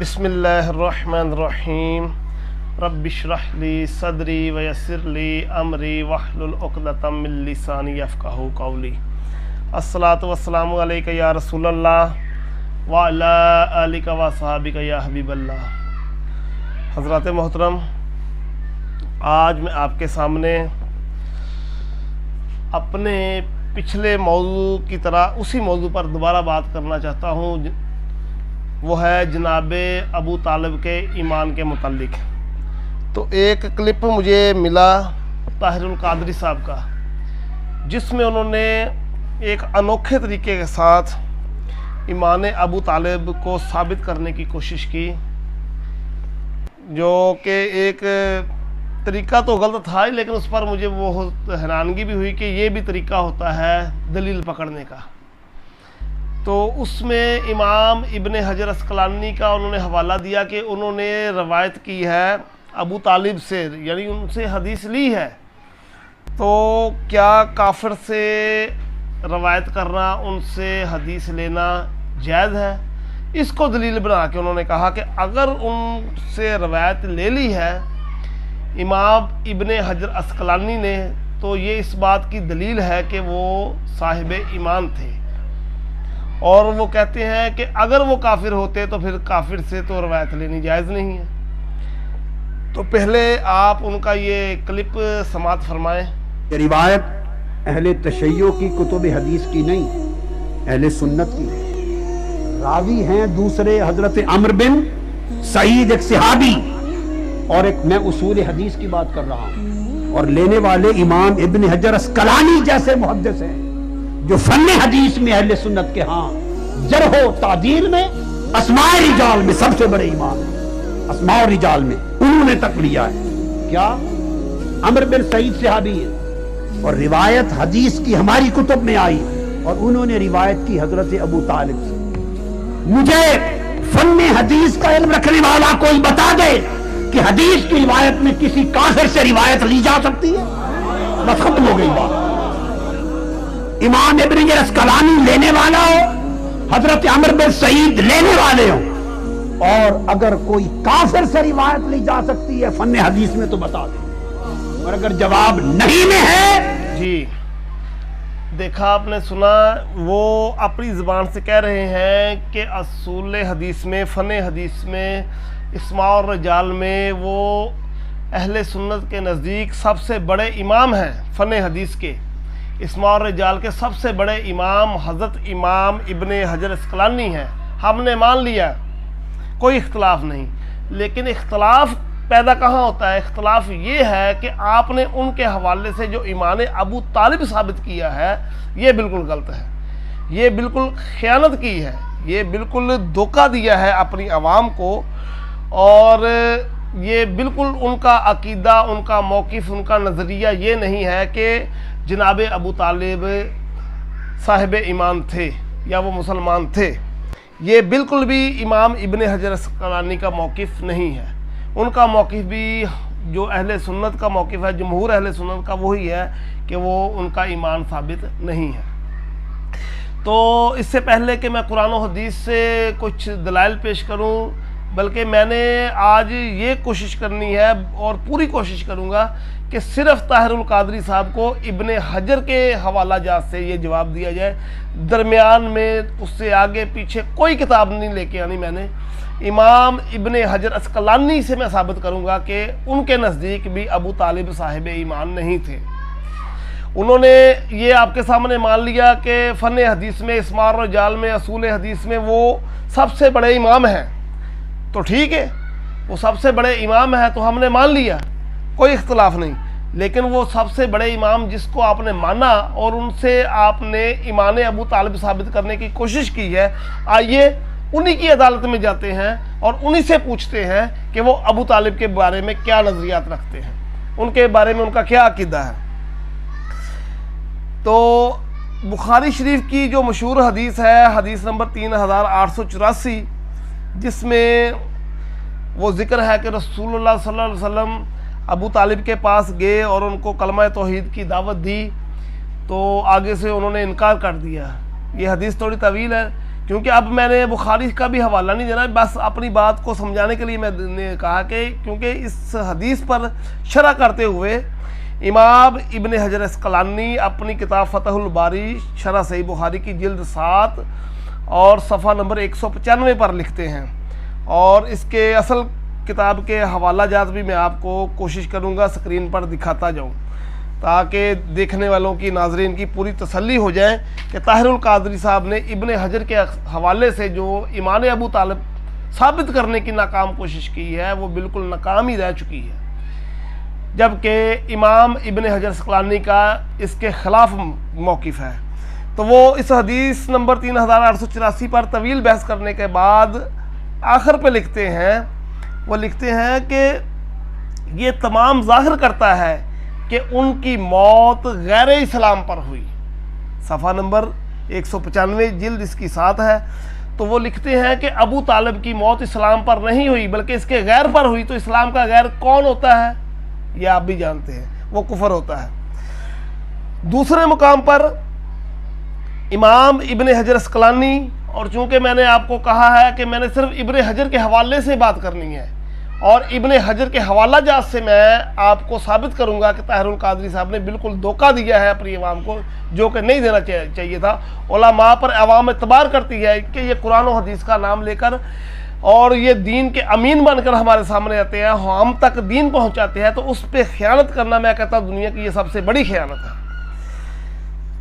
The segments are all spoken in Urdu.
بسم اللہ الرحمن الرحیم رب اشرح لی صدری ویسر لی امری واحلل عقدۃ من لسانی یفقہوا قولی۔ الصلاۃ والسلام علیک یا رسول اللہ وعلی آلک وصحابک یا حبیب اللہ۔ حضرات محترم، آج میں آپ کے سامنے اپنے پچھلے موضوع کی طرح اسی موضوع پر دوبارہ بات کرنا چاہتا ہوں، وہ ہے جناب ابو طالب کے ایمان کے متعلق۔ تو ایک کلپ مجھے ملا طاہر القادری صاحب کا، جس میں انہوں نے ایک انوکھے طریقے کے ساتھ ایمان ابو طالب کو ثابت کرنے کی کوشش کی، جو کہ ایک طریقہ تو غلط تھا ہی، لیکن اس پر مجھے بہت حیرانگی بھی ہوئی کہ یہ بھی طریقہ ہوتا ہے دلیل پکڑنے کا۔ تو اس میں امام ابن حجر اسقلانی کا انہوں نے حوالہ دیا کہ انہوں نے روایت کی ہے ابو طالب سے، یعنی ان سے حدیث لی ہے۔ تو کیا کافر سے روایت کرنا، ان سے حدیث لینا جائز ہے؟ اس کو دلیل بنا کے انہوں نے کہا کہ اگر ان سے روایت لے لی ہے امام ابن حجر اسقلانی نے، تو یہ اس بات کی دلیل ہے کہ وہ صاحب ایمان تھے، اور وہ کہتے ہیں کہ اگر وہ کافر ہوتے تو پھر کافر سے تو روایت لینی جائز نہیں ہے۔ تو پہلے آپ ان کا یہ کلپ سماعت فرمائیں۔ یہ روایت اہل تشیع کی کتب حدیث کی نہیں، اہل سنت کی ہے۔ راوی ہیں دوسرے حضرت عمرو بن سعید، ایک صحابی، اور ایک میں اصول حدیث کی بات کر رہا ہوں، اور لینے والے امام ابن حجر اسقلانی جیسے محدث ہیں جو فن حدیث میں اہل سنت کے ہاں جرح و تعدیل میں اسماء رجال میں سب سے بڑے امام ہیں، اسماء رجال میں انہوں نے تک لیا ہے۔ کیا عمرو بن سعید صحابی ہے، اور روایت حدیث کی ہماری کتب میں آئی، اور انہوں نے روایت کی حضرت ابو طالب سے۔ مجھے فن حدیث کا علم رکھنے والا کوئی بتا دے کہ حدیث کی روایت میں کسی کافر سے روایت لی جا سکتی ہے؟ بس ختم ہو گئی بات۔ امام ابن حجر اسقلانی لینے والا ہو، حضرت عمرو بن سعید لینے والے ہو، اور اگر کوئی کافر سے روایت لی جا سکتی ہے فن حدیث میں تو بتا دیں، اور اگر جواب نہیں میں ہے۔ جی دیکھا، آپ نے سنا، وہ اپنی زبان سے کہہ رہے ہیں کہ اصول حدیث میں، فن حدیث میں، اسماء الرجال میں وہ اہل سنت کے نزدیک سب سے بڑے امام ہیں۔ فن حدیث کے اسماء الرجال کے سب سے بڑے امام حضرت امام ابن حجر اسقلانی ہیں، ہم نے مان لیا، کوئی اختلاف نہیں۔ لیکن اختلاف پیدا کہاں ہوتا ہے؟ اختلاف یہ ہے کہ آپ نے ان کے حوالے سے جو ایمان ابو طالب ثابت کیا ہے، یہ بالکل غلط ہے، یہ بالکل خیانت کی ہے، یہ بالکل دھوکہ دیا ہے اپنی عوام کو، اور یہ بالکل ان کا عقیدہ، ان کا موقف، ان کا نظریہ یہ نہیں ہے کہ جناب ابو طالب صاحب ایمان تھے یا وہ مسلمان تھے۔ یہ بالکل بھی امام ابن حجر اسقلانی کا موقف نہیں ہے۔ ان کا موقف بھی جو اہل سنت کا موقف ہے، جمہور اہل سنت کا، وہی ہے کہ وہ ان کا ایمان ثابت نہیں ہے۔ تو اس سے پہلے کہ میں قرآن و حدیث سے کچھ دلائل پیش کروں، بلکہ میں نے آج یہ کوشش کرنی ہے، اور پوری کوشش کروں گا کہ صرف طاہر القادری صاحب کو ابن حجر کے حوالہ جات سے یہ جواب دیا جائے، درمیان میں اس سے آگے پیچھے کوئی کتاب نہیں لے کے آنی۔ میں نے امام ابن حجر اسقلانی سے میں ثابت کروں گا کہ ان کے نزدیک بھی ابو طالب صاحب ایمان نہیں تھے۔ انہوں نے یہ آپ کے سامنے مان لیا کہ فن حدیث میں، اسماء الرجال میں، اصول حدیث میں وہ سب سے بڑے امام ہیں، تو ٹھیک ہے، وہ سب سے بڑے امام ہیں تو ہم نے مان لیا، کوئی اختلاف نہیں۔ لیکن وہ سب سے بڑے امام جس کو آپ نے مانا اور ان سے آپ نے ایمان ابو طالب ثابت کرنے کی کوشش کی ہے، آئیے انہی کی عدالت میں جاتے ہیں اور انہی سے پوچھتے ہیں کہ وہ ابو طالب کے بارے میں کیا نظریات رکھتے ہیں، ان کے بارے میں ان کا کیا عقیدہ ہے۔ تو بخاری شریف کی جو مشہور حدیث ہے، حدیث نمبر 3884، جس میں وہ ذکر ہے کہ رسول اللہ صلی اللہ علیہ وسلم ابو طالب کے پاس گئے اور ان کو کلمہ توحید کی دعوت دی، تو آگے سے انہوں نے انکار کر دیا۔ یہ حدیث تھوڑی طویل ہے، کیونکہ اب میں نے بخاری کا بھی حوالہ نہیں دینا، بس اپنی بات کو سمجھانے کے لیے میں نے کہا کہ کیونکہ اس حدیث پر شرح کرتے ہوئے امام ابن حجر اسقلانی اپنی کتاب فتح الباری شرح صحیح بخاری کی جلد 7 اور صفحہ نمبر 195 پر لکھتے ہیں، اور اس کے اصل کتاب کے حوالہ جات بھی میں آپ کو کوشش کروں گا اسکرین پر دکھاتا جاؤں، تاکہ دیکھنے والوں کی، ناظرین کی پوری تسلی ہو جائے کہ طاہر القادری صاحب نے ابن حجر کے حوالے سے جو ایمان ابو طالب ثابت کرنے کی ناکام کوشش کی ہے وہ بالکل ناکام ہی رہ چکی ہے، جبکہ امام ابن حجر اسقلانی کا اس کے خلاف موقف ہے۔ تو وہ اس حدیث نمبر 3884 پر طویل بحث کرنے کے بعد آخر پہ لکھتے ہیں، وہ لکھتے ہیں کہ یہ تمام ظاہر کرتا ہے کہ ان کی موت غیر اسلام پر ہوئی، صفحہ نمبر 195 جلد اس کی 7 ہے۔ تو وہ لکھتے ہیں کہ ابو طالب کی موت اسلام پر نہیں ہوئی بلکہ اس کے غیر پر ہوئی، تو اسلام کا غیر کون ہوتا ہے یہ آپ بھی جانتے ہیں، وہ کفر ہوتا ہے۔ دوسرے مقام پر امام ابن حجر اسقلانی، اور چونکہ میں نے آپ کو کہا ہے کہ میں نے صرف ابن حجر کے حوالے سے بات کرنی ہے، اور ابن حجر کے حوالہ جات سے میں آپ کو ثابت کروں گا کہ طاہر القادری صاحب نے بالکل دھوکہ دیا ہے اپنی عوام کو، جو کہ نہیں دینا چاہیے تھا۔ علماء پر عوام اعتبار کرتی ہے کہ یہ قرآن و حدیث کا نام لے کر اور یہ دین کے امین بن کر ہمارے سامنے آتے ہیں، ہم تک دین پہنچاتے ہیں، تو اس پہ خیانت کرنا میں کہتا ہوں دنیا کی یہ سب سے بڑی خیانت ہے۔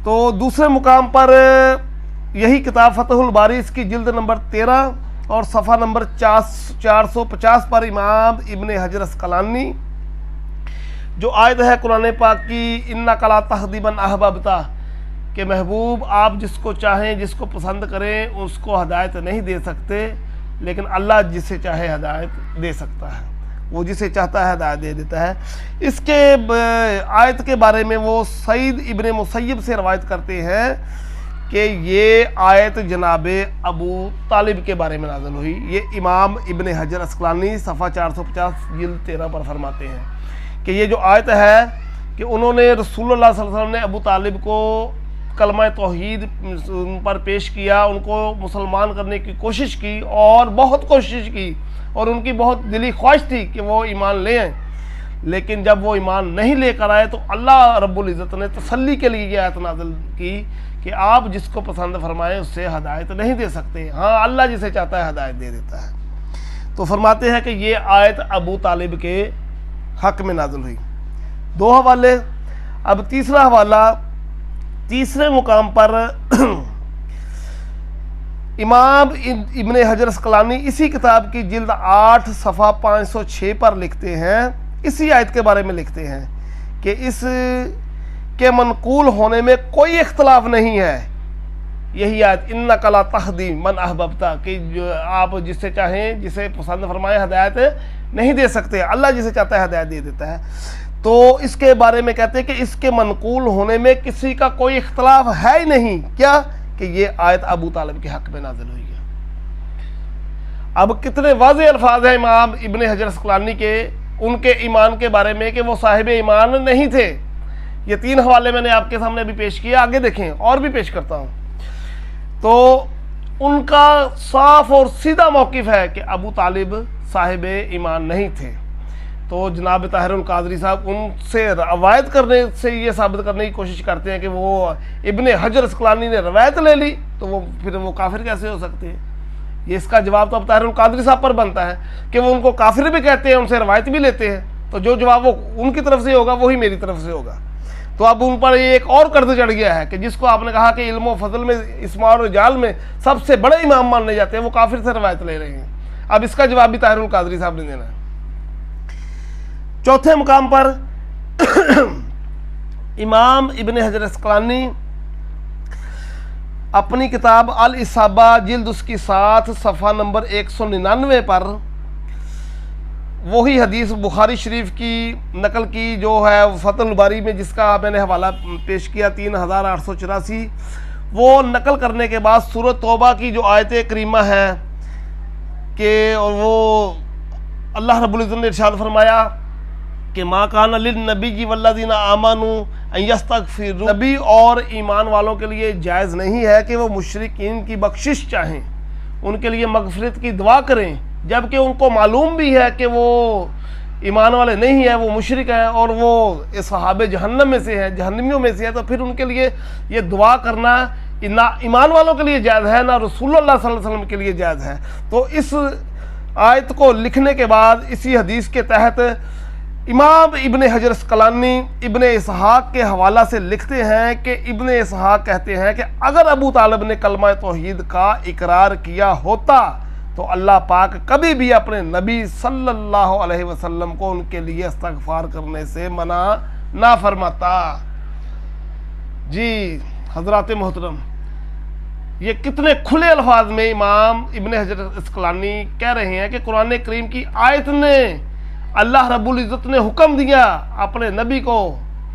تو دوسرے مقام پر یہی کتاب فتح الباری اس کی جلد نمبر 13 اور صفحہ نمبر 450 پر امام ابن حجر اسقلانی جو آیت ہے قرآن پاک کی اِنَّکَ لَا تَهْدِی مَنْ أَحْبَبْتَ، کہ محبوب آپ جس کو چاہیں، جس کو پسند کریں اس کو ہدایت نہیں دے سکتے، لیکن اللہ جسے چاہے ہدایت دے سکتا ہے، وہ جسے چاہتا ہے ہدایت دے دیتا ہے۔ اس کے آیت کے بارے میں وہ سعید ابن مسیب سے روایت کرتے ہیں کہ یہ آیت جناب ابو طالب کے بارے میں نازل ہوئی۔ یہ امام ابن حجر اسقلانی صفحہ 450 جلد 13 پر فرماتے ہیں کہ یہ جو آیت ہے کہ انہوں نے رسول اللہ صلی اللہ علیہ وسلم نے ابو طالب کو کلمہ توحید پر پیش کیا، ان کو مسلمان کرنے کی کوشش کی اور بہت کوشش کی، اور ان کی بہت دلی خواہش تھی کہ وہ ایمان لے آئیں، لیکن جب وہ ایمان نہیں لے کر آئے تو اللہ رب العزت نے تسلی کے لیے یہ آیت نازل کی کہ آپ جس کو پسند فرمائیں اس سے ہدایت نہیں دے سکتے، ہاں اللہ جسے چاہتا ہے ہدایت دے دیتا ہے۔ تو فرماتے ہیں کہ یہ آیت ابو طالب کے حق میں نازل ہوئی۔ دو حوالے۔ اب تیسرا حوالہ، تیسرے مقام پر امام ابن حجر اسقلانی اسی کتاب کی جلد 8 صفحہ 506 پر لکھتے ہیں، اسی آیت کے بارے میں لکھتے ہیں کہ اس کے منقول ہونے میں کوئی اختلاف نہیں ہے، یہی آیت اِنَّکَ لَا تَهْدِی مَنْ أَحْبَبْتَ، کہ آپ جس سے چاہیں، جسے پسند فرمائیں ہدایت نہیں دے سکتے، اللہ جسے چاہتا ہے ہدایت دے دیتا ہے۔ تو اس کے بارے میں کہتے ہیں کہ اس کے منقول ہونے میں کسی کا کوئی اختلاف ہے ہی نہیں، کیا کہ یہ آیت ابو طالب کے حق میں نازل ہوئی ہے۔ اب کتنے واضح الفاظ ہیں امام ابن حجر اسقلانی کے ان کے ایمان کے بارے میں کہ وہ صاحب ایمان نہیں تھے۔ یہ 3 حوالے میں نے آپ کے سامنے ابھی پیش کیا، آگے دیکھیں اور بھی پیش کرتا ہوں۔ تو ان کا صاف اور سیدھا موقف ہے کہ ابو طالب صاحب ایمان نہیں تھے۔ تو جناب طاہر القادری صاحب ان سے روایت کرنے سے یہ ثابت کرنے کی کوشش کرتے ہیں کہ وہ ابن حجر اسقلانی نے روایت لے لی تو وہ پھر وہ کافر کیسے ہو سکتے ہیں؟ یہ اس کا جواب تو اب طاہر القادری صاحب پر بنتا ہے کہ وہ ان کو کافر بھی کہتے ہیں، ان سے روایت بھی لیتے ہیں، تو جو جواب وہ ان کی طرف سے ہوگا وہی میری طرف سے ہوگا۔ تو اب ان پر یہ ایک اور قرض چڑھ گیا ہے کہ جس کو آپ نے کہا کہ علم و فضل میں اسماء اور رجال میں سب سے بڑے امام ماننے جاتے ہیں، وہ کافر سے روایت لے رہے ہیں۔ اب اس کا جواب بھی طاہر القادری صاحب نے دینا ہے۔ چوتھے مقام پر امام ابن حجر اسقلانی اپنی کتاب الاصابہ جلد اس کی 7 صفحہ نمبر 199 پر وہی حدیث بخاری شریف کی نقل کی جو ہے فتح الباری میں، جس کا میں نے حوالہ پیش کیا 3884، وہ نقل کرنے کے بعد سورۃ توبہ کی جو آیت کریمہ ہے کہ وہ اللہ رب العزت نے ارشاد فرمایا کہ ما کان للنبی والذین آمنوا ان یستغفروا، نبی اور ایمان والوں کے لیے جائز نہیں ہے کہ وہ مشرکین کی بخشش چاہیں، ان کے لیے مغفرت کی دعا کریں، جبکہ ان کو معلوم بھی ہے کہ وہ ایمان والے نہیں ہیں، وہ مشرک ہیں اور وہ اصحاب جہنم میں سے ہیں، جہنمیوں میں سے ہیں، تو پھر ان کے لیے یہ دعا کرنا نہ ایمان والوں کے لیے جائز ہے نہ رسول اللہ صلی اللہ علیہ وسلم کے لیے جائز ہے۔ تو اس آیت کو لکھنے کے بعد اسی حدیث کے تحت امام ابن حجر اسقلانی ابن اسحاق کے حوالہ سے لکھتے ہیں کہ ابن اسحاق کہتے ہیں کہ اگر ابو طالب نے کلمہ توحید کا اقرار کیا ہوتا تو اللہ پاک کبھی بھی اپنے نبی صلی اللہ علیہ وسلم کو ان کے لیے استغفار کرنے سے منع نہ فرماتا۔ جی حضرات محترم، یہ کتنے کھلے الفاظ میں امام ابن حجر اسقلانی کہہ رہے ہیں کہ قرآن کریم کی آیت نے اللہ رب العزت نے حکم دیا اپنے نبی کو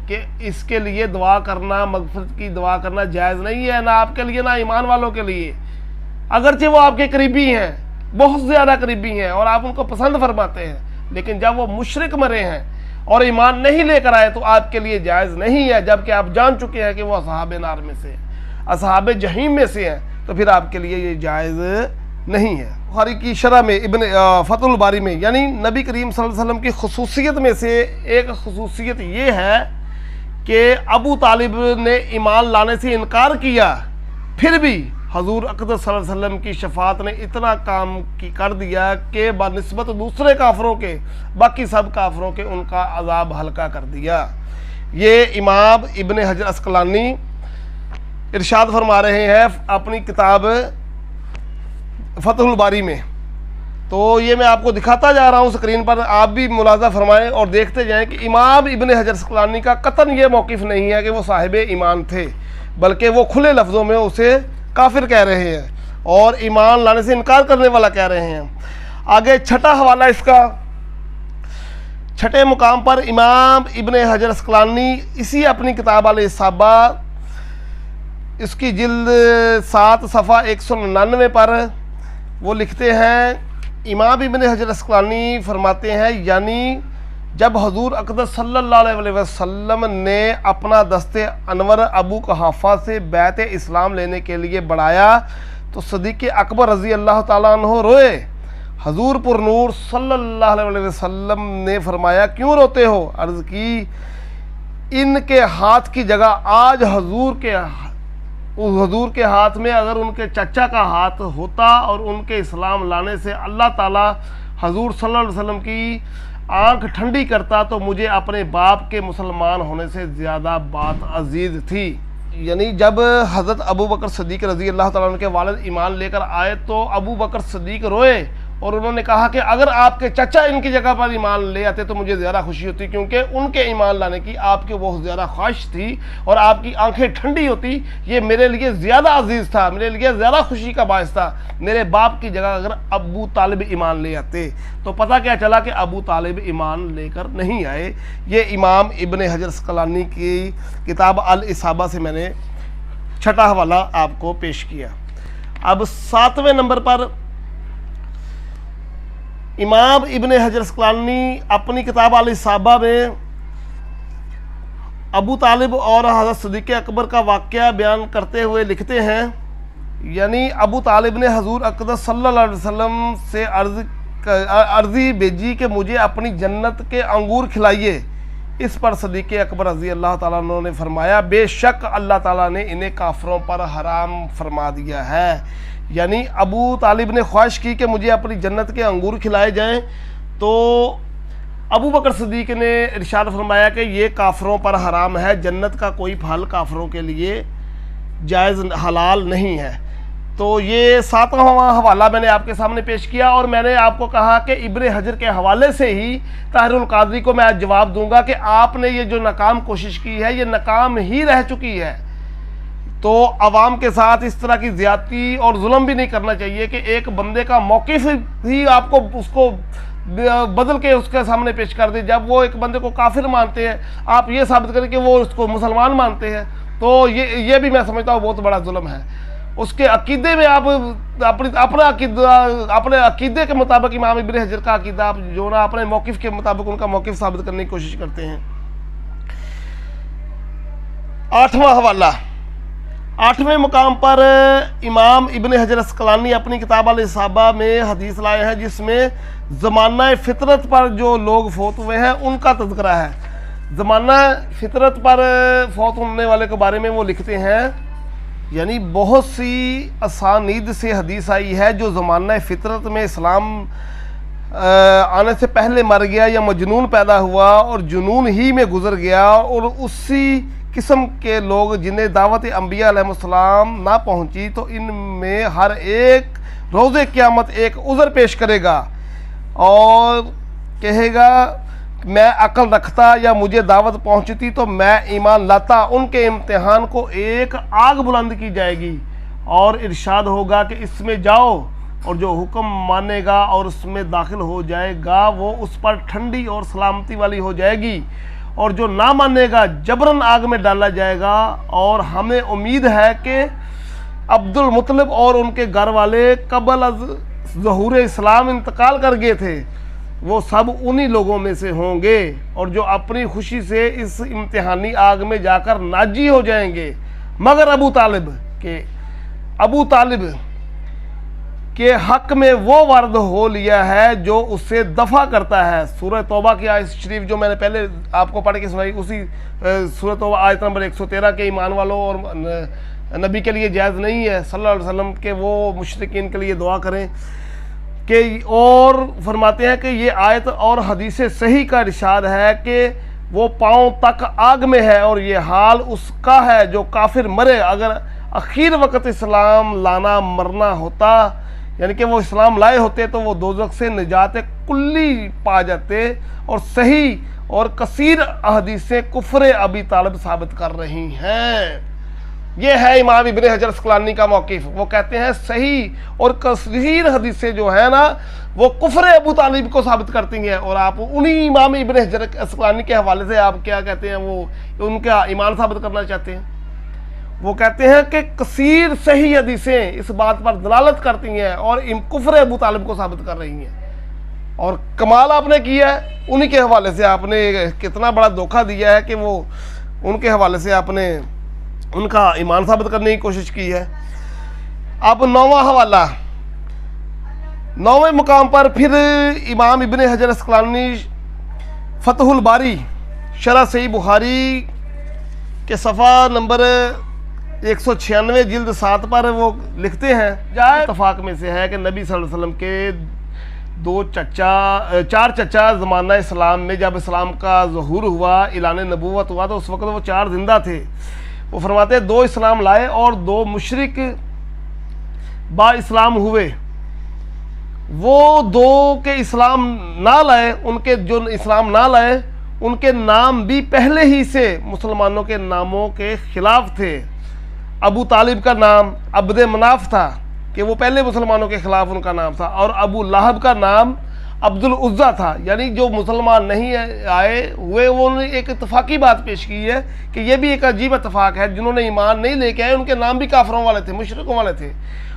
کہ اس کے لیے دعا کرنا، مغفرت کی دعا کرنا جائز نہیں ہے، نہ آپ کے لیے نہ ایمان والوں کے لیے، اگرچہ وہ آپ کے قریبی ہیں، بہت زیادہ قریبی ہیں اور آپ ان کو پسند فرماتے ہیں، لیکن جب وہ مشرک مرے ہیں اور ایمان نہیں لے کر آئے تو آپ کے لیے جائز نہیں ہے، جبکہ آپ جان چکے ہیں کہ وہ اصحاب نار میں سے، اصحاب جہیم میں سے ہیں، تو پھر آپ کے لیے یہ جائز نہیں ہے۔ بخاری کی شرح میں فتح الباری میں یعنی نبی کریم صلی اللہ علیہ وسلم کی خصوصیت میں سے ایک خصوصیت یہ ہے کہ ابو طالب نے ایمان لانے سے انکار کیا، پھر بھی حضور اقدس صلی اللہ علیہ وسلم کی شفاعت نے اتنا کام کر دیا کہ بنسبت دوسرے کافروں کے، باقی سب کافروں کے، ان کا عذاب ہلکا کر دیا۔ یہ امام ابن حجر اسقلانی ارشاد فرما رہے ہیں اپنی کتاب فتح الباری میں۔ تو یہ میں آپ کو دکھاتا جا رہا ہوں اسکرین پر، آپ بھی ملاحظہ فرمائیں اور دیکھتے جائیں کہ امام ابن حجر اسقلانی کا قطعاً یہ موقف نہیں ہے کہ وہ صاحب ایمان تھے، بلکہ وہ کھلے لفظوں میں اسے کافر کہہ رہے ہیں اور ایمان لانے سے انکار کرنے والا کہہ رہے ہیں۔ آگے چھٹا حوالہ اس کا، چھٹے مقام پر امام ابن حجر اسقلانی اسی اپنی کتاب الاصابہ اس کی جلد 7 صفحہ 199 پر وہ لکھتے ہیں، امام ابن حجر اسقلانی فرماتے ہیں یعنی جب حضور اقدس صلی اللہ علیہ وسلم نے اپنا دست انور ابو قحافہ سے بیعت اسلام لینے کے لیے بڑھایا تو صدیق اکبر رضی اللہ تعالیٰ عنہ روئے۔ حضور پر نور صلی اللہ علیہ وسلم نے فرمایا کیوں روتے ہو؟ عرض کی ان کے ہاتھ کی جگہ آج حضور کے ہاتھ میں اگر ان کے چچا کا ہاتھ ہوتا اور ان کے اسلام لانے سے اللہ تعالیٰ حضور صلی اللہ علیہ وسلم کی آنکھ ٹھنڈی کرتا تو مجھے اپنے باپ کے مسلمان ہونے سے زیادہ بات عزیز تھی۔ یعنی جب حضرت ابو بکر صدیق رضی اللہ تعالیٰ عنہ کے والد ایمان لے کر آئے تو ابو بکر صدیق روئے اور انہوں نے کہا کہ اگر آپ کے چچا ان کی جگہ پر ایمان لے آتے تو مجھے زیادہ خوشی ہوتی، کیونکہ ان کے ایمان لانے کی آپ کے بہت زیادہ خواہش تھی اور آپ کی آنکھیں ٹھنڈی ہوتی، یہ میرے لیے زیادہ عزیز تھا، میرے لیے زیادہ خوشی کا باعث تھا میرے باپ کی جگہ اگر ابو طالب ایمان لے آتے۔ تو پتہ کیا چلا کہ ابو طالب ایمان لے کر نہیں آئے۔ یہ امام ابن حجر اسقلانی کی کتاب الاصابہ سے میں نے چھٹا حوالہ آپ کو پیش کیا۔ اب 7ویں نمبر پر امام ابن حجر اسقلانی اپنی کتاب الاصابہ میں ابو طالب اور حضرت صدیق اکبر کا واقعہ بیان کرتے ہوئے لکھتے ہیں یعنی ابو طالب نے حضور اقدس صلی اللہ علیہ وسلم سے عرضی بھیجی کہ مجھے اپنی جنت کے انگور کھلائیے۔ اس پر صدیق اکبر رضی اللہ تعالیٰ عنہ نے فرمایا بے شک اللہ تعالیٰ نے انہیں کافروں پر حرام فرما دیا ہے۔ یعنی ابو طالب نے خواہش کی کہ مجھے اپنی جنت کے انگور کھلائے جائیں تو ابو بکر صدیق نے ارشاد فرمایا کہ یہ کافروں پر حرام ہے، جنت کا کوئی پھل کافروں کے لیے جائز حلال نہیں ہے۔ تو یہ 7واں حوالہ میں نے آپ کے سامنے پیش کیا اور میں نے آپ کو کہا کہ ابن حجر کے حوالے سے ہی طاہر القادری کو میں آج جواب دوں گا کہ آپ نے یہ جو ناکام کوشش کی ہے یہ ناکام ہی رہ چکی ہے۔ تو عوام کے ساتھ اس طرح کی زیادتی اور ظلم بھی نہیں کرنا چاہیے کہ ایک بندے کا موقف ہی آپ کو اس کو بدل کے اس کے سامنے پیش کر دیں۔ جب وہ ایک بندے کو کافر مانتے ہیں آپ یہ ثابت کریں کہ وہ اس کو مسلمان مانتے ہیں، تو یہ بھی میں سمجھتا ہوں بہت بڑا ظلم ہے۔ اس کے عقیدے میں آپ اپنے عقیدے کے مطابق امام ابن حجر کا عقیدہ آپ جو نا اپنے موقف کے مطابق ان کا موقف ثابت کرنے کی کوشش کرتے ہیں۔ 8واں حوالہ، 8ویں مقام پر امام ابن حجر اسقلانی اپنی کتاب الاصابہ میں حدیث لائے ہیں جس میں زمانہ فطرت پر جو لوگ فوت ہوئے ہیں ان کا تذکرہ ہے۔ زمانہ فطرت پر فوت ہونے والے کے بارے میں وہ لکھتے ہیں، یعنی بہت سی اسانید سے حدیث آئی ہے جو زمانہ فطرت میں اسلام آنے سے پہلے مر گیا یا مجنون پیدا ہوا اور جنون ہی میں گزر گیا، اور اسی قسم کے لوگ جنہیں دعوت انبیاء علیہ السلام نہ پہنچی تو ان میں ہر ایک روز قیامت ایک عذر پیش کرے گا اور کہے گا میں عقل رکھتا یا مجھے دعوت پہنچتی تو میں ایمان لاتا۔ ان کے امتحان کو ایک آگ بلند کی جائے گی اور ارشاد ہوگا کہ اس میں جاؤ، اور جو حکم مانے گا اور اس میں داخل ہو جائے گا وہ اس پر ٹھنڈی اور سلامتی والی ہو جائے گی، اور جو نہ مانے گا جبراً آگ میں ڈالا جائے گا۔ اور ہمیں امید ہے کہ عبد المطلب اور ان کے گھر والے قبل از ظہور اسلام انتقال کر گئے تھے، وہ سب انہی لوگوں میں سے ہوں گے، اور جو اپنی خوشی سے اس امتحانی آگ میں جا کر ناجی ہو جائیں گے، مگر ابو طالب کے حق میں وہ وعدہ ہو لیا ہے جو اسے دفع کرتا ہے۔ سورہ توبہ کی آیت شریف جو میں نے پہلے آپ کو پڑھ کے سنائی، اسی سورہ توبہ آیت نمبر 113 کے ایمان والوں اور نبی کے لیے جائز نہیں ہے صلی اللہ علیہ وسلم کہ وہ مشرکین کے لیے دعا کریں کہ، اور فرماتے ہیں کہ یہ آیت اور حدیث صحیح کا ارشاد ہے کہ وہ پاؤں تک آگ میں ہے، اور یہ حال اس کا ہے جو کافر مرے۔ اگر اخیر وقت اسلام لانا مرنا ہوتا، یعنی کہ وہ اسلام لائے ہوتے تو وہ دوزخ سے نجات کلی پا جاتے، اور صحیح اور کثیر احادیثیں کفر ابی طالب ثابت کر رہی ہیں۔ یہ ہے امام ابن حجر اسقلانی کا موقف۔ وہ کہتے ہیں صحیح اور کثیر حدیثیں جو ہیں نا وہ کفر ابو طالب کو ثابت کرتی ہیں، اور آپ انہی امام ابن حجر اسقلانی کے حوالے سے آپ کیا کہتے ہیں، وہ ان کا ایمان ثابت کرنا چاہتے ہیں۔ وہ کہتے ہیں کہ کثیر صحیح حدیثیں اس بات پر دلالت کرتی ہیں اور کفر ابو طالب کو ثابت کر رہی ہیں، اور کمال آپ نے کیا ہے انہی کے حوالے سے، آپ نے کتنا بڑا دھوکہ دیا ہے کہ وہ ان کے حوالے سے آپ نے ان کا ایمان ثابت کرنے کی کوشش کی ہے۔ اب 9واں حوالہ، 9ویں مقام پر پھر امام ابن حجر اسقلانی فتح الباری شرح صحیح بخاری کے صفحہ نمبر 196 جلد 7 پر وہ لکھتے ہیں، جائے اتفاق میں سے ہے کہ نبی صلی اللہ علیہ وسلم کے چار چچا زمانہ اسلام میں جب اسلام کا ظہور ہوا، اعلان نبوت ہوا، تو اس وقت وہ 4 زندہ تھے۔ وہ فرماتے ہیں 2 اسلام لائے اور 2 مشرک با اسلام ہوئے۔ وہ 2 کے اسلام نہ لائے، ان کے جو اسلام نہ لائے ان کے نام بھی پہلے ہی سے مسلمانوں کے ناموں کے خلاف تھے۔ ابو طالب کا نام عبد مناف تھا کہ وہ پہلے مسلمانوں کے خلاف ان کا نام تھا، اور ابو لہب کا نام عبد العزیٰ تھا، یعنی جو مسلمان نہیں آئے ہوئے وہ نے ایک اتفاقی بات پیش کی ہے کہ یہ بھی ایک عجیب اتفاق ہے، جنہوں نے ایمان نہیں لے کے آئے ان کے نام بھی کافروں والے تھے، مشرکوں والے تھے،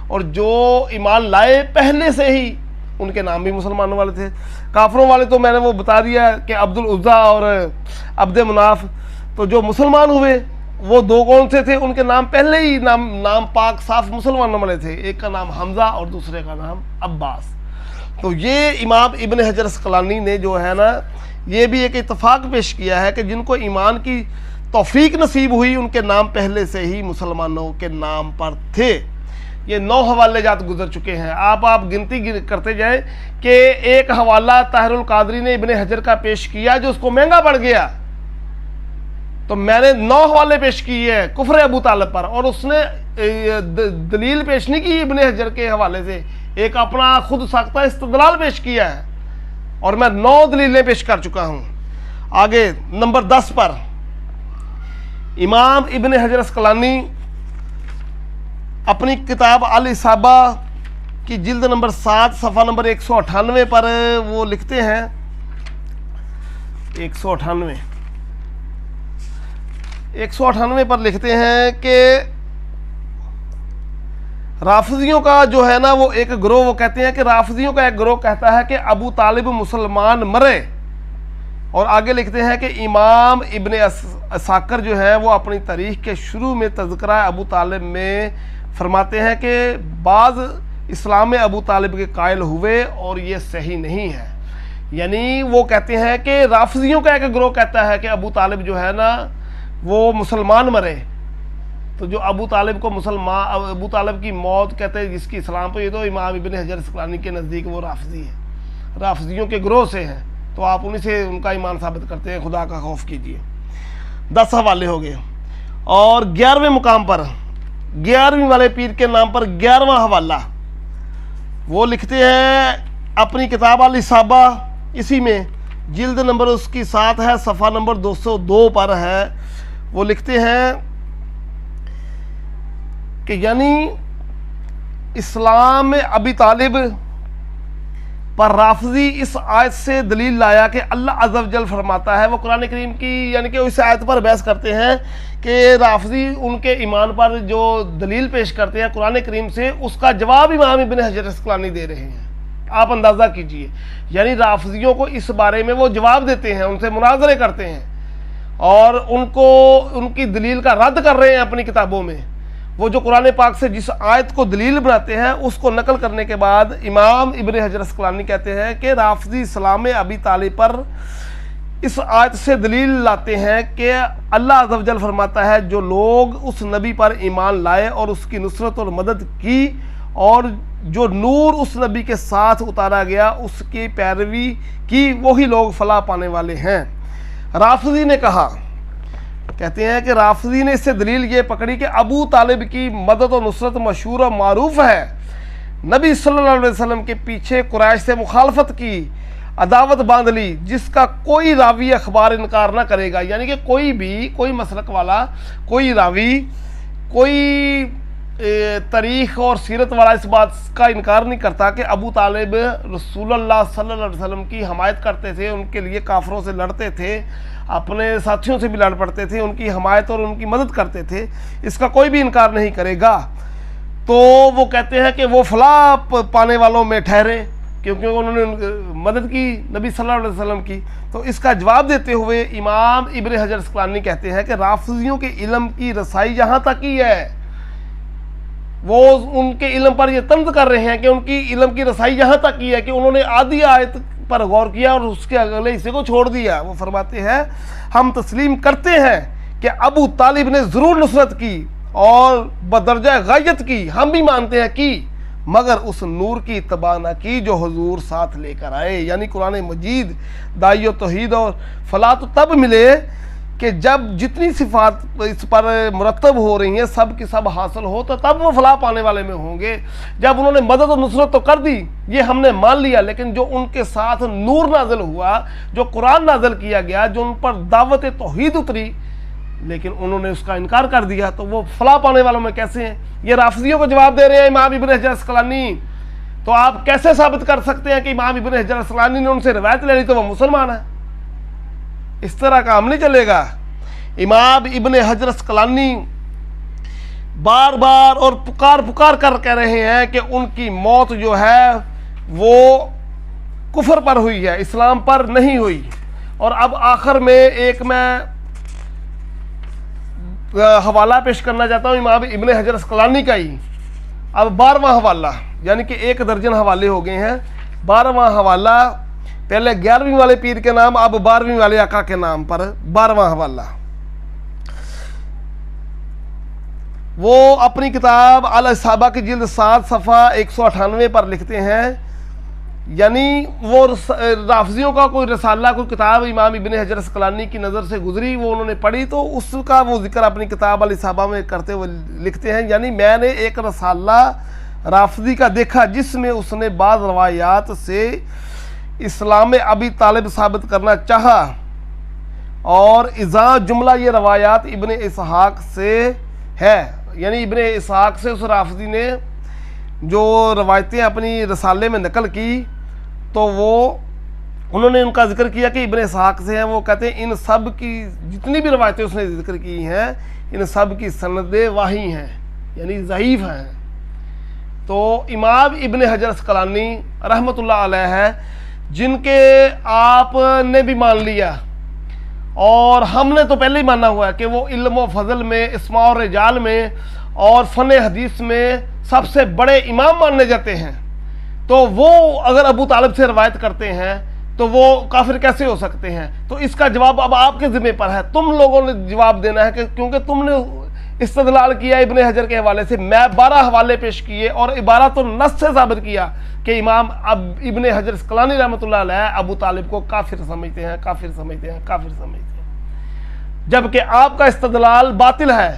اور جو ایمان لائے پہلے سے ہی ان کے نام بھی مسلمانوں والے تھے۔ کافروں والے تو میں نے وہ بتا دیا کہ عبد العزیٰ اور عبد مناف، تو جو مسلمان ہوئے وہ 2 کون سے تھے، ان کے نام پہلے ہی نام پاک صاف مسلمانوں والے تھے، ایک کا نام حمزہ اور دوسرے کا نام عباس۔ تو یہ امام ابن حجر اسقلانی نے جو ہے نا یہ بھی ایک اتفاق پیش کیا ہے کہ جن کو ایمان کی توفیق نصیب ہوئی ان کے نام پہلے سے ہی مسلمانوں کے نام پر تھے۔ یہ 9 حوالے جات گزر چکے ہیں، آپ گنتی کرتے جائیں کہ ایک حوالہ طاہر القادری نے ابن حجر کا پیش کیا جو اس کو مہنگا پڑ گیا، تو میں نے 9 حوالے پیش کیے ہیں کفر ابو طالب پر، اور اس نے دلیل پیش نہیں کی ابن حجر کے حوالے سے، ایک اپنا خود ساختہ استدلال پیش کیا ہے، اور میں 9 دلیلیں پیش کر چکا ہوں۔ آگے نمبر 10 پر امام ابن حجر اسقلانی اپنی کتاب الاصابہ کی جلد نمبر 7 صفحہ نمبر 198 پر وہ لکھتے ہیں، 198 پر لکھتے ہیں کہ رافضیوں کا جو ہے نا وہ ایک گروہ، وہ کہتے ہیں کہ رافضیوں کا ایک گروہ کہتا ہے کہ ابو طالب مسلمان مرے، اور آگے لکھتے ہیں کہ امام ابن عساکر جو ہے وہ اپنی تاریخ کے شروع میں تذکرہ ابو طالب میں فرماتے ہیں کہ بعض اسلام میں ابو طالب کے قائل ہوئے اور یہ صحیح نہیں ہے۔ یعنی وہ کہتے ہیں کہ رافضیوں کا ایک گروہ کہتا ہے کہ ابو طالب جو ہے نا وہ مسلمان مرے، تو جو ابو طالب کی موت کہتے ہیں جس کی اسلام پہ، یہ تو امام ابن حجر اسقلانی کے نزدیک وہ رافضی ہے، رافضیوں کے گروہ سے ہیں، تو آپ انہیں سے ان کا ایمان ثابت کرتے ہیں۔ خدا کا خوف کیجیے۔ 10 حوالے ہو گئے، اور 11ویں مقام پر 11ویں والے پیر کے نام پر 11واں حوالہ وہ لکھتے ہیں اپنی کتاب الاصابہ، اسی میں جلد نمبر اس کی 7 ہے، صفحہ نمبر 202 پر ہے۔ وہ لکھتے ہیں کہ یعنی اسلام میں ابی طالب پر رافضی اس آیت سے دلیل لایا کہ اللہ عز و جل فرماتا ہے، وہ قرآن کریم کی یعنی کہ اس آیت پر بحث کرتے ہیں کہ رافضی ان کے ایمان پر جو دلیل پیش کرتے ہیں قرآن کریم سے، اس کا جواب امام ابن حجر اسقلانی دے رہے ہیں۔ آپ اندازہ کیجئے، یعنی رافضیوں کو اس بارے میں وہ جواب دیتے ہیں، ان سے مناظرے کرتے ہیں اور ان کی دلیل کا رد کر رہے ہیں اپنی کتابوں میں۔ وہ جو قرآن پاک سے جس آیت کو دلیل بناتے ہیں اس کو نقل کرنے کے بعد امام ابن حجر اسقلانی کہتے ہیں کہ رافضی اسلام ابی طالب پر اس آیت سے دلیل لاتے ہیں کہ اللہ عز و جل فرماتا ہے جو لوگ اس نبی پر ایمان لائے اور اس کی نصرت اور مدد کی اور جو نور اس نبی کے ساتھ اتارا گیا اس کی پیروی کی، وہی لوگ فلاح پانے والے ہیں۔ رافضی نے کہا، کہتے ہیں کہ رافضی نے اس سے دلیل یہ پکڑی کہ ابو طالب کی مدد و نصرت مشہور و معروف ہے، نبی صلی اللہ علیہ وسلم کے پیچھے قریش سے مخالفت کی، عداوت باندھ لی، جس کا کوئی راوی اخبار انکار نہ کرے گا۔ یعنی کہ کوئی مسلک والا، کوئی راوی، کوئی تاریخ اور سیرت والا اس بات کا انکار نہیں کرتا کہ ابو طالب رسول اللہ صلی اللہ علیہ وسلم کی حمایت کرتے تھے، ان کے لیے کافروں سے لڑتے تھے، اپنے ساتھیوں سے بھی لڑ پڑتے تھے، ان کی حمایت اور ان کی مدد کرتے تھے، اس کا کوئی بھی انکار نہیں کرے گا۔ تو وہ کہتے ہیں کہ وہ فلاح پانے والوں میں ٹھہرے کیونکہ انہوں نے مدد کی نبی صلی اللہ علیہ وسلم کی۔ تو اس کا جواب دیتے ہوئے امام ابن حجر اسقلانی کہتے ہیں کہ رافضیوں کے علم کی رسائی یہاں تک ہی ہے، وہ ان کے علم پر یہ طنز کر رہے ہیں کہ ان کی علم کی رسائی یہاں تک ہی ہے کہ انہوں نے آدھی آیت پر غور کیا اور اس کے اگلے حصے کو چھوڑ دیا۔ وہ فرماتے ہیں ہم تسلیم کرتے ہیں کہ ابو طالب نے ضرور نصرت کی اور بدرجہ غایت کی، ہم بھی مانتے ہیں کی، مگر اس نور کی اتباع نہ کی جو حضور ساتھ لے کر آئے۔ یعنی قرآن مجید داعی و توحید اور فلاح تو تب ملے کہ جب جتنی صفات اس پر مرتب ہو رہی ہیں سب کی سب حاصل ہو، تو تب وہ فلاح پانے والے میں ہوں گے۔ جب انہوں نے مدد و نصرت تو کر دی، یہ ہم نے مان لیا، لیکن جو ان کے ساتھ نور نازل ہوا، جو قرآن نازل کیا گیا، جو ان پر دعوت توحید اتری، لیکن انہوں نے اس کا انکار کر دیا، تو وہ فلاح پانے والوں میں کیسے ہیں؟ یہ رافضیوں کو جواب دے رہے ہیں امام ابن حجر اسقلانی۔ تو آپ کیسے ثابت کر سکتے ہیں کہ امام ابن حجر اسقلانی نے ان سے روایت لے لی تو وہ مسلمان ہے؟ اس طرح کام نہیں چلے گا۔ امام ابن حجر اسقلانی بار بار اور پکار کر کہہ رہے ہیں کہ ان کی موت جو ہے وہ کفر پر ہوئی ہے، اسلام پر نہیں ہوئی۔ اور اب آخر میں ایک میں حوالہ پیش کرنا چاہتا ہوں امام ابن حجر اسقلانی کا ہی۔ اب 12واں حوالہ، یعنی کہ 1 درجن حوالے ہو گئے ہیں۔ 12واں حوالہ، پہلے 11ویں والے پیر کے نام، اب 12ویں والے آقا کے نام پر 12واں حوالہ۔ وہ اپنی کتاب الاصابہ کی جلد 7 صفحہ 198 پر لکھتے ہیں، یعنی وہ رافضیوں کا کوئی رسالہ، کوئی کتاب امام ابن حجر اسقلانی کی نظر سے گزری، وہ انہوں نے پڑھی، تو اس کا وہ ذکر اپنی کتاب الاصابہ میں کرتے ہوئے لکھتے ہیں، یعنی میں نے ایک رسالہ رافضی کا دیکھا جس میں اس نے بعض روایات سے اسلام ابی طالب ثابت کرنا چاہا، اور اذا جملہ یہ روایات ابن اسحاق سے ہے، یعنی ابن اسحاق سے اس رافضی نے جو روایتیں اپنی رسالے میں نقل کی، تو وہ انہوں نے ان کا ذکر کیا کہ ابن اسحاق سے ہیں۔ وہ کہتے ہیں ان سب کی جتنی بھی روایتیں اس نے ذکر کی ہیں، ان سب کی سندیں واہی ہیں، یعنی ضعیف ہیں۔ تو امام ابن حجر اسقلانی رحمتullah علیہ ہے، جن کے آپ نے بھی مان لیا اور ہم نے تو پہلے ہی مانا ہوا ہے کہ وہ علم و فضل میں، اسماء و رجال میں اور فن حدیث میں سب سے بڑے امام ماننے جاتے ہیں، تو وہ اگر ابو طالب سے روایت کرتے ہیں تو وہ کافر کیسے ہو سکتے ہیں؟ تو اس کا جواب اب آپ کے ذمہ پر ہے، تم لوگوں نے جواب دینا ہے کہ کیونکہ تم نے استدلال کیا ابن حجر کے حوالے سے، میں 12 حوالے پیش کیے اور عبارت النص سے ثابت کیا کہ امام ابن حجر اسقلانی رحمتullah علیہ ابو طالب کو کافر سمجھتے ہیں، کافر سمجھتے ہیں، کافر سمجھتے ہیں، جبکہ آپ کا استدلال باطل ہے،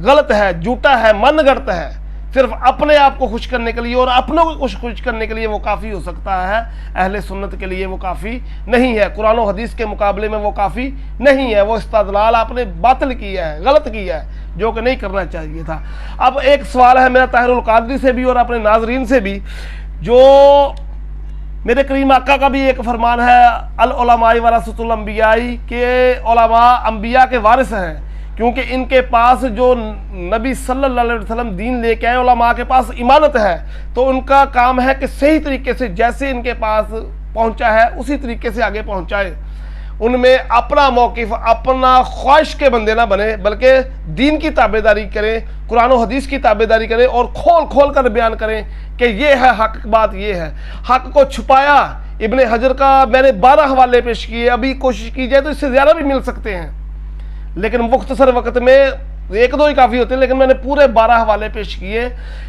غلط ہے، جھوٹا ہے، من گڑت ہے، صرف اپنے آپ کو خوش کرنے کے لیے اور اپنوں کو خوش کرنے کے لیے وہ کافی ہو سکتا ہے، اہل سنت کے لیے وہ کافی نہیں ہے، قرآن و حدیث کے مقابلے میں وہ کافی نہیں ہے، وہ استدلال آپ نے باطل کیا ہے، غلط کیا ہے، جو کہ نہیں کرنا چاہیے تھا۔ اب ایک سوال ہے میرا طاہر القادری سے بھی اور اپنے ناظرین سے بھی، جو میرے کریم آقا کا بھی ایک فرمان ہے العلماء ورثۃ الانبیاء کہ علماء انبیاء کے وارث ہیں، کیونکہ ان کے پاس جو نبی صلی اللہ علیہ وسلم دین لے کے آئے، علماء کے پاس امانت ہے، تو ان کا کام ہے کہ صحیح طریقے سے جیسے ان کے پاس پہنچا ہے اسی طریقے سے آگے پہنچائے، ان میں اپنا موقف، اپنا خواہش کے بندے نہ بنے، بلکہ دین کی تابعداری کریں، قرآن و حدیث کی تابعداری کریں اور کھول کھول کر بیان کریں کہ یہ ہے حق، بات یہ ہے۔ حق کو چھپایا، ابن حجر کا میں نے 12 حوالے پیش کیے، ابھی کوشش کی جائے تو اس سے زیادہ بھی مل سکتے ہیں، لیکن مختصر وقت میں 1-2 ہی کافی ہوتے ہیں، لیکن میں نے پورے 12 حوالے پیش کیے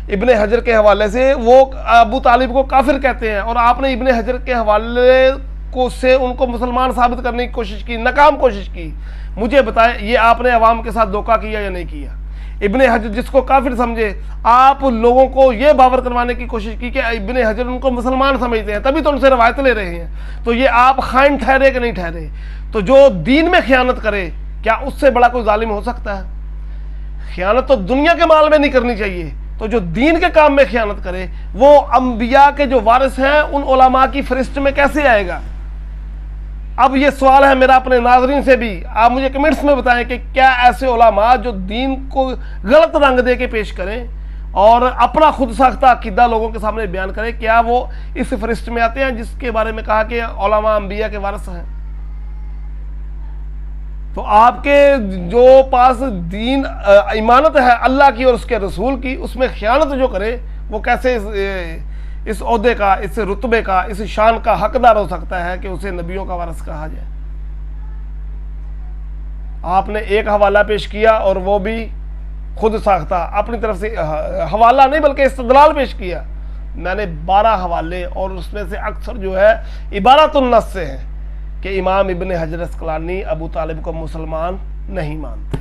ابن حجر کے حوالے سے۔ وہ ابو طالب کو کافر کہتے ہیں اور آپ نے ابن حجر کے حوالے کو سے ان کو مسلمان ثابت کرنے کی کوشش کی، ناکام کوشش کی۔ مجھے بتائیں یہ آپ نے عوام کے ساتھ دھوکہ کیا یا نہیں کیا؟ ابن حجر جس کو کافر سمجھے، آپ لوگوں کو یہ باور کروانے کی کوشش کی کہ ابن حجر ان کو مسلمان سمجھتے ہیں، تبھی تو ان سے روایت لے رہے ہیں، تو یہ آپ خائن ٹھہرے کہ نہیں ٹھہرے؟ تو جو دین میں خیانت کرے، کیا اس سے بڑا کوئی ظالم ہو سکتا ہے؟ خیانت تو دنیا کے مال میں نہیں کرنی چاہیے، تو جو دین کے کام میں خیانت کرے وہ انبیاء کے جو وارث ہیں ان علماء کی فہرست میں کیسے آئے گا؟ اب یہ سوال ہے میرا اپنے ناظرین سے بھی، آپ مجھے کمنٹس میں بتائیں کہ کیا ایسے علماء جو دین کو غلط رنگ دے کے پیش کریں اور اپنا خود ساختہ عقیدہ لوگوں کے سامنے بیان کریں، کیا وہ اس فہرست میں آتے ہیں جس کے بارے میں کہا کہ علماء انبیاء کے وارث ہیں؟ تو آپ کے جو پاس دین ایمانت ہے اللہ کی اور اس کے رسول کی، اس میں خیانت جو کرے وہ کیسے اس عہدے کا، اس رتبے کا، اس شان کا حقدار ہو سکتا ہے کہ اسے نبیوں کا وارث کہا جائے؟ آپ نے ایک حوالہ پیش کیا اور وہ بھی خود ساختہ، اپنی طرف سے حوالہ نہیں بلکہ استدلال پیش کیا۔ میں نے 12 حوالے اور اس میں سے اکثر جو ہے عبارت النص سے ہیں کہ امام ابن حجر اسقلانی ابو طالب کو مسلمان نہیں مانتے۔